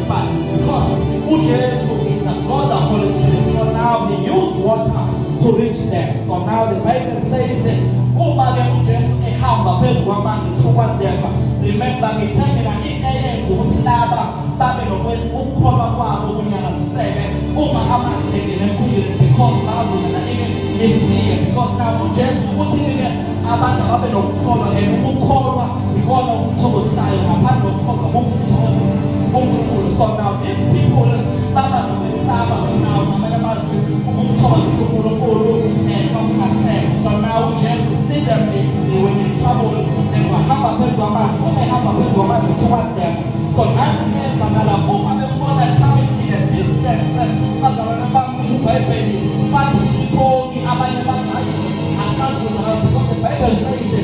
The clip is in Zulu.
but because Jesus is the God of Holy Spirit, so now He used water to reach them. So now the Bible says that remember me telling me Babylon when ukholwa kwabo kunyakaziseke uma amakhengene kuye because now even if because now uJesu uthini abantu ababe nokukholwa ukukholwa ikona ukuthokozisayo ngaphandle kokukholwa uNkulunkulu. So now these people baba nokwesaba now ngamanye amazwi ukuthokozisa uNkulunkulu nokungaseka. So now uJesu see them they were in trouble and bahamba phezu kwamanzi behamba phezu kwamanzi toward them. So now bakala uma bebona coming in a distance bazalwana bami iBhayibheli bathi siboni abanye bathi asazi because the Bible says